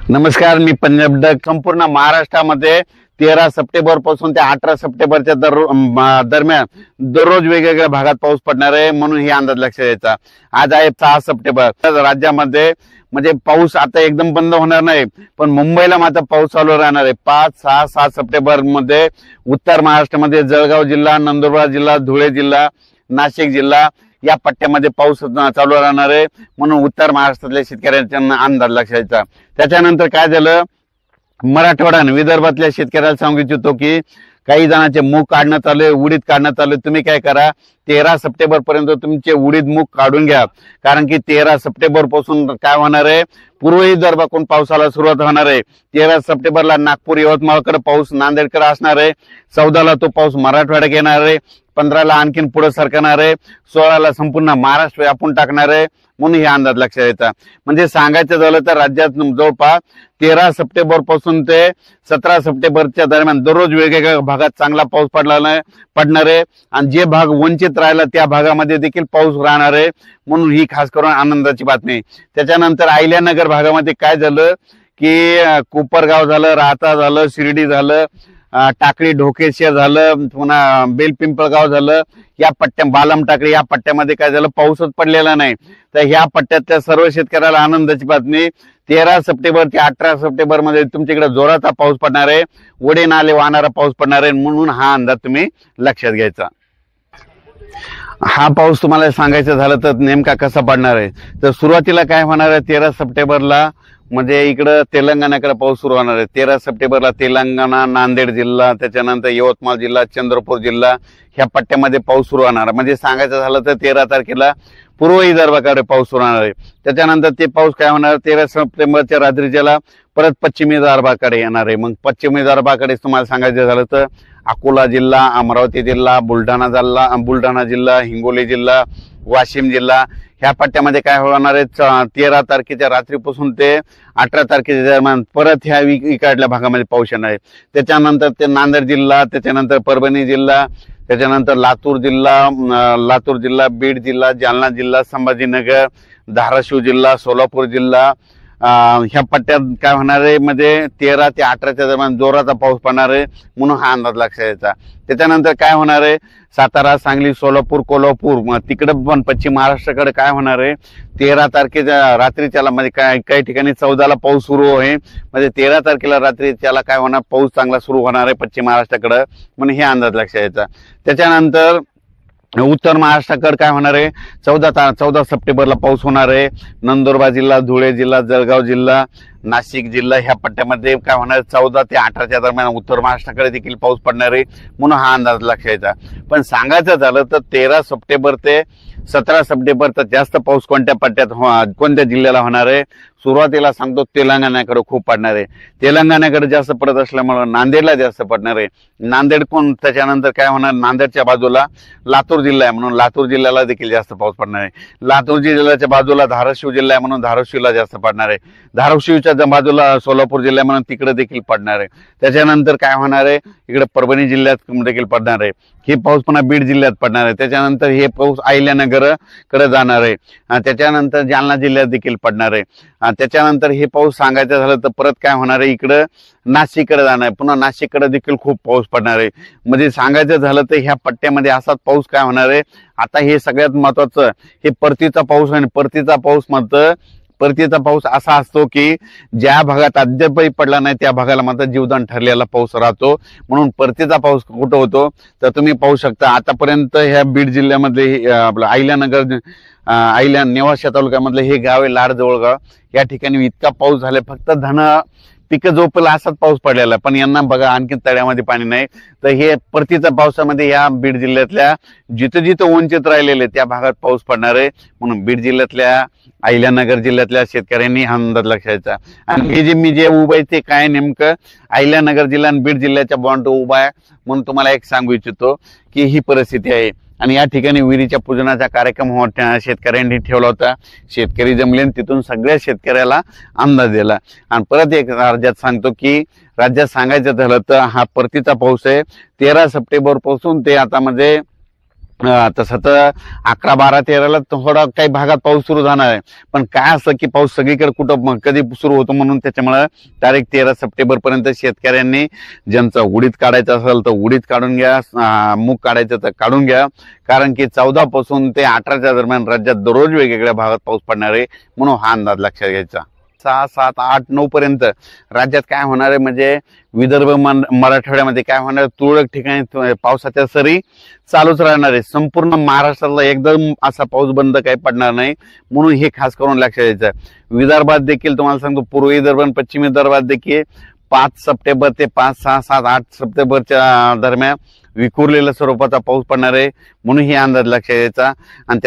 नमस्कार, मी पंजाब डक. संपूर्ण महाराष्ट्रामध्ये 13 सप्टेंबर पासून ते 18 सप्टेंबरच्या दरम्यान दररोज वेगवेगळ्या भागात पाऊस पडणार आहे, म्हणून हे अंदाज लक्षात द्यायचा. आज आहे 6 सप्टेंबर. राज्यामध्ये म्हणजे पाऊस आता एकदम बंद होणार नाही, पण मुंबईला मात्र पाऊस चालू राहणार आहे. 5, 6, 7 सप्टेंबर मध्ये उत्तर महाराष्ट्रामध्ये जळगाव जिल्हा, नंदुरबार जिल्हा, धुळे जिल्हा, नाशिक जिल्हा या पट्ट्यामध्ये पाऊस चालू राहणार आहे, म्हणून उत्तर महाराष्ट्रातल्या शेतकऱ्यांचा अंदाज लक्षात द्यायचा. त्याच्यानंतर काय झालं, मराठवाडा आणि विदर्भातल्या शेतकऱ्याला सांगू इच्छितो की काही जणांचे मूग काढण्यात आले, उडीद काढण्यात आले. तुम्ही काय करा, 13 सप्टेंबर पर्यंत तुमचे उडीद मूग काढून घ्या, कारण की 13 सप्टेंबर पासून काय होणार आहे, पूर्व विदर्भाकडून पावसाला सुरुवात होणार आहे. 13 सप्टेंबरला नागपूर यवतमाळकडे पाऊस, नांदेडकडे असणार आहे. 14ला तो पाऊस मराठवाड्यात येणार आहे. 15ला आणखीन पुढे सरकणार आहे. 16ला संपूर्ण महाराष्ट्र व्यापून टाकणार आहे, म्हणून हे अंदाज लक्षात येतात. म्हणजे सांगायचं झालं तर राज्यात जवळपास 13 सप्टेंबर पासून ते 17 सप्टेंबरच्या दरम्यान दररोज वेगवेगळ्या भागात चांगला पाऊस पडणार आहे, आणि जे भाग वंचित राहिला त्या भागामध्ये देखील पाऊस राहणार आहे, म्हणून ही खास करून आनंदाची बातमी. त्याच्यानंतर अहिल्यानगर भागामध्ये काय झालं की कोपरगाव झालं, राहता झालं, शिर्डी झालं, टाकळी ढोकेश्वर झालं, पुन्हा बेलपिंपळगाव झालं, या पट्ट्या बालम टाकळी या पट्ट्यामध्ये काय झालं, पाऊसच पडलेला नाही. तर ह्या पट्ट्यातल्या सर्व शेतकऱ्याला आनंदाची बातमी. 13 सप्टेंबर ते 18 सप्टेंबर मध्ये तुमच्याकडे जोराचा पाऊस पडणार आहे, ओढे नाले वाहणारा पाऊस पडणार आहे, म्हणून हा अंदाज तुम्ही लक्षात घ्यायचा. हा पाऊस तुम्हाला सांगायचं झालं तर नेमका कसा पडणार आहे, तर सुरुवातीला काय होणार आहे, 13 सप्टेंबरला म्हणजे इकडं तेलंगणाकडे पाऊस सुरू होणार आहे. 13 सप्टेंबरला तेलंगणा, नांदेड जिल्हा, त्याच्यानंतर यवतमाळ जिल्हा, चंद्रपूर जिल्हा ह्या पट्ट्यामध्ये पाऊस सुरू होणार. म्हणजे सांगायचं झालं तर 13 तारखेला पूर्व विदर्भाकडे पाऊस सुरू होणार आहे. त्याच्यानंतर ते पाऊस काय होणार, 13 सप्टेंबरच्या रात्रीच्याला परत पश्चिमी विदर्भाकडे येणार आहे. मग पश्चिमी विदर्भाकडे तुम्हाला सांगायचं झालं तर अकोला जिल्हा, अमरावती जिल्हा, बुलढाणा जिल्हा, हिंगोली जिल्हा, वाशिम जिल्हा ह्या पट्ट्यामध्ये काय होणार आहे, 13 तारखेच्या रात्रीपासून ते 18 तारखेच्या दरम्यान परत ह्या इकडल्या भागामध्ये पाऊस येणार आहे. त्याच्यानंतर ते नांदेड जिल्हा, त्याच्यानंतर परभणी जिल्हा, त्याच्यानंतर लातूर जिल्हा, बीड जिल्हा, जालना जिल्हा, संभाजीनगर, धाराशिव जिल्हा, सोलापूर जिल्हा ह्या पट्ट्यात काय होणार आहे, म्हणजे 13 ते 18च्या दरम्यान जोराचा पाऊस पडणार आहे, म्हणून हा अंदाज लक्षात यायचा. त्याच्यानंतर काय होणार आहे, सातारा, सांगली, सोलापूर, कोल्हापूर तिकडे पण पश्चिम महाराष्ट्राकडे काय होणार आहे, 13 तारखेच्या रात्रीच्याला म्हणजे काही ठिकाणी 14ला पाऊस सुरू आहे, म्हणजे 13 तारखेला रात्रीच्याला काय होणार, पाऊस चांगला सुरू होणार आहे पश्चिम महाराष्ट्राकडे, म्हणून हे अंदाज लक्षात यायचा. त्याच्यानंतर उत्तर महाराष्ट्राकडे काय होणार आहे, 14 सप्टेंबरला पाऊस होणार आहे. नंदुरबार जिल्हा, धुळे जिल्हा, जळगाव जिल्हा, नाशिक जिल्हा ह्या पट्ट्यामध्ये काय होणार, 14 ते 18च्या दरम्यान उत्तर महाराष्ट्राकडे देखील पाऊस पडणार आहे, म्हणून हा अंदाज लक्षात यायचा. पण सांगायचं झालं तर 13 सप्टेंबर ते 17 सप्टेंबरचा जास्त पाऊस कोणत्या पट्ट्यात कोणत्या जिल्ह्याला होणार आहे, सुरुवातीला सांगतो तेलंगणाकडे खूप पडणार आहे. तेलंगणाकडे जास्त पडत असल्यामुळे नांदेडला जास्त पडणार आहे. नांदेड कोण, त्याच्यानंतर काय होणार, नांदेडच्या बाजूला लातूर जिल्हा आहे, म्हणून लातूर जिल्ह्याला देखील जास्त पाऊस पडणार आहे. लातूर जिल्ह्याच्या बाजूला धाराशिव जिल्हा आहे, म्हणून धाराशिवला जास्त पडणार आहे. धाराशिवच्या बाजूला सोलापूर जिल्हा म्हणून तिकडे देखील पडणार आहे. त्याच्यानंतर काय होणार आहे, इकडे परभणी जिल्ह्यात देखील पडणार आहे. हे पाऊस पुन्हा बीड जिल्ह्यात पडणार आहे. त्याच्यानंतर हे पाऊस अहिल्यानगर कडे जाणार आहे. त्याच्यानंतर जालना जिल्ह्यात देखील पडणार आहे. त्याच्यानंतर हे पाऊस सांगायचं झालं तर परत काय होणार आहे, इकडं नाशिककडे जाणार आहे, पुन्हा नाशिककडे देखील खूप पाऊस पडणार आहे. म्हणजे सांगायचं झालं तर ह्या पट्ट्यामध्ये असाच पाऊस काय होणार आहे. आता हे सगळ्यात महत्वाचं, हे परतीचा पाऊस आहे. परतीचा पाऊस असा असतो की ज्या भागात अद्यापही पडला नाही त्या भागाला मात्र जीवदान ठरलेला पाऊस राहतो, म्हणून परतीचा पाऊस कुठं होतो तर तुम्ही पाहू शकता. आतापर्यंत ह्या बीड जिल्ह्यामधले आपलं अहिल्यानगर नेवासा तालुक्यामधलं हे गाव आहे लाडजवळगाव, या ठिकाणी इतका पाऊस झाला, फक्त पिकं झोपला असाच पाऊस पडलेला, पण यांना बघा आणखी तळ्यामध्ये पाणी नाही. तर हे परतीच्या पावसामध्ये या बीड जिल्ह्यातल्या जिथं वंचित राहिलेले त्या भागात पाऊस पडणार आहे, म्हणून बीड जिल्ह्यातल्या, अहिल्यानगर जिल्ह्यातल्या शेतकऱ्यांनी हा अंदाज लक्षायचा. आणि हे मी जे उभं आहे ते काय, नेमकं अहिल्यानगर जिल्हा आणि बीड जिल्ह्याच्या बॉन्ड उभा आहे, म्हणून तुम्हाला एक सांगू इच्छितो की ही परिस्थिती आहे. आणि या ठिकाणी विहिरीच्या पूजनाचा कार्यक्रम शेतकऱ्यांनी ठेवला होता. शेतकरी जमले, तिथून सगळ्या शेतकऱ्याला अंदाज दिला. आणि परत एक राज्यात सांगतो की राज्यात सांगायचं झालं तर हा परतीचा पाऊस आहे. 13 सप्टेंबर पासून ते आता म्हणजे तसं तर 11, 12, 13ला थोडा काही भागात पाऊस सुरू जाणार आहे, पण काय असं की पाऊस सगळीकडे कुठं कधी सुरू होतो, म्हणून त्याच्यामुळे तारीख 13 सप्टेंबर पर्यंत शेतकऱ्यांनी ज्यांचं उडीद काढायचं असेल तर उडीद काढून घ्या, मूग काढायचं तर काढून घ्या, कारण की 14 पासून ते 18च्या दरम्यान राज्यात दररोज वेगवेगळ्या भागात पाऊस पडणार आहे, म्हणून हा अंदाज लक्षात घ्यायचा. 6, 7, 8, 9 पर्यंत राज्यात काय होणार आहे, म्हणजे विदर्भ मराठवाड्यामध्ये काय होणार, तुरळक ठिकाणी पावसाच्या सरी चालूच राहणार आहे. संपूर्ण महाराष्ट्राला एकदम असा पाऊस बंद काही पडणार नाही, म्हणून हे खास करून लक्षात द्यायचं. विदर्भात देखील तुम्हाला सांगतो, पूर्व विदर्भ आणि पश्चिम विदर्भात देखील 5 सप्टेंबर ते 5, 6, 7, 8 सप्टेंबरच्या दरम्यान विखुरलेल्या स्वरूपाचा पाऊस पडणार आहे, म्हणून हे अंदाज लक्षात द्यायचा. आणि